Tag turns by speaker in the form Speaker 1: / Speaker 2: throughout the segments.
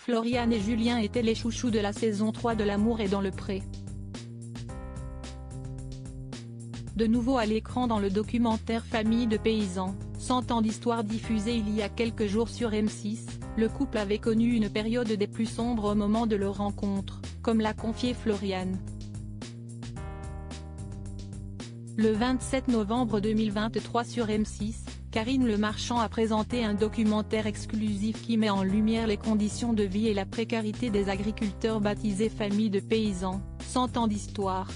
Speaker 1: Floriane et Julien étaient les chouchous de la saison 3 de L'amour est dans le pré. De nouveau à l'écran dans le documentaire Famille de paysans, 100 ans d'histoire diffusé il y a quelques jours sur M6, le couple avait connu une période des plus sombres au moment de leur rencontre, comme l'a confié Floriane. Le 27 novembre 2023 sur M6, Karine Le Marchand a présenté un documentaire exclusif qui met en lumière les conditions de vie et la précarité des agriculteurs baptisé Famille de paysans, 100 ans d'histoire.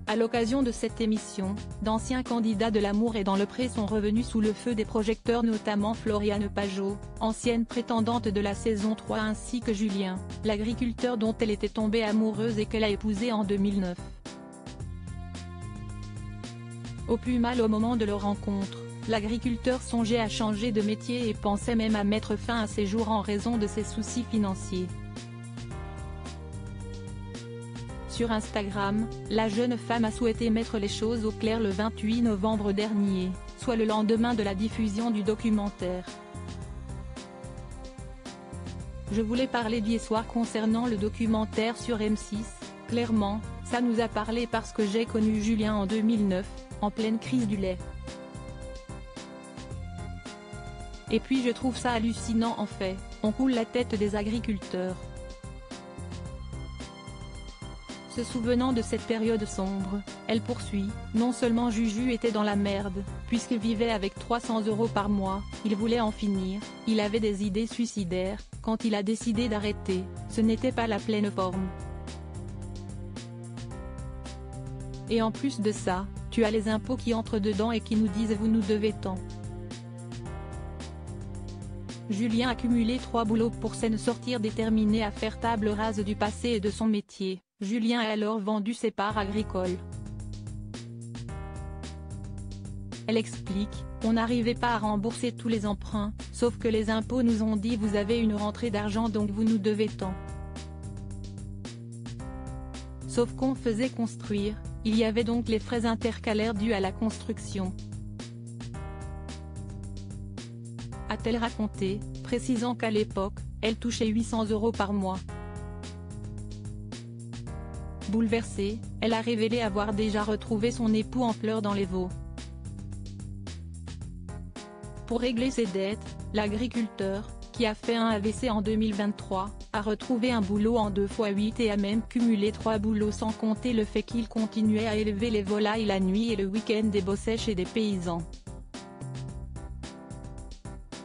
Speaker 1: À l'occasion de cette émission, d'anciens candidats de L'amour est dans le pré sont revenus sous le feu des projecteurs, notamment Floriane Pajot, ancienne prétendante de la saison 3, ainsi que Julien, l'agriculteur dont elle était tombée amoureuse et qu'elle a épousé en 2009. Au plus mal au moment de leur rencontre, l'agriculteur songeait à changer de métier et pensait même à mettre fin à ses jours en raison de ses soucis financiers. Sur Instagram, la jeune femme a souhaité mettre les choses au clair le 28 novembre dernier, soit le lendemain de la diffusion du documentaire. Je voulais parler d'hier soir concernant le documentaire sur M6, clairement, ça nous a parlé parce que j'ai connu Julien en 2009, en pleine crise du lait. Et puis je trouve ça hallucinant en fait, on coule la tête des agriculteurs. Se souvenant de cette période sombre, elle poursuit, non seulement Juju était dans la merde, puisqu'il vivait avec 300 € par mois, il voulait en finir, il avait des idées suicidaires, quand il a décidé d'arrêter, ce n'était pas la pleine forme. Et en plus de ça, tu as les impôts qui entrent dedans et qui nous disent vous nous devez tant. Julien a cumulé 3 boulots pour s'en sortir, déterminé à faire table rase du passé et de son métier. Julien a alors vendu ses parts agricoles. Elle explique, on n'arrivait pas à rembourser tous les emprunts, sauf que les impôts nous ont dit vous avez une rentrée d'argent donc vous nous devez tant. Sauf qu'on faisait construire, il y avait donc les frais intercalaires dus à la construction. A-t-elle raconté, précisant qu'à l'époque, elle touchait 800 € par mois. Bouleversée, elle a révélé avoir déjà retrouvé son époux en pleurs dans les Vosges. Pour régler ses dettes, l'agriculteur, qui a fait un AVC en 2023, a retrouvé un boulot en 2x8 et a même cumulé 3 boulots sans compter le fait qu'il continuait à élever les volailles la nuit et le week-end et bossait chez des paysans.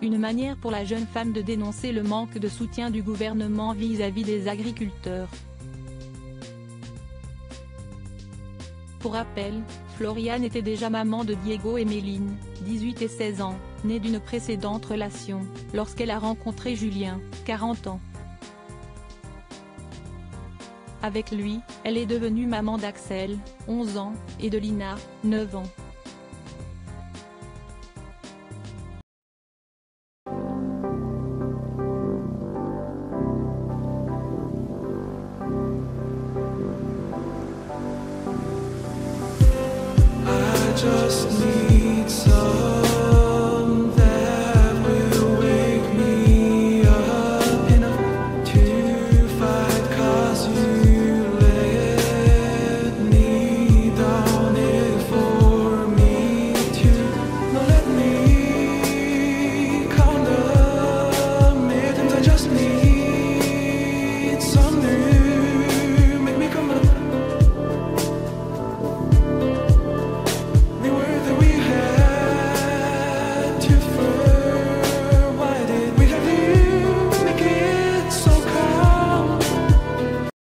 Speaker 1: Une manière pour la jeune femme de dénoncer le manque de soutien du gouvernement vis-à-vis des agriculteurs. Pour rappel, Floriane était déjà maman de Diego et Méline, 18 et 16 ans, nés d'une précédente relation, lorsqu'elle a rencontré Julien, 40 ans. Avec lui, elle est devenue maman d'Axel, 11 ans, et de Lina, 9 ans.
Speaker 2: Just need some that will wake me up enough to fight, 'cause you let me down it for me to not let me condemn it. I just need some new, make me come up. We were that we had to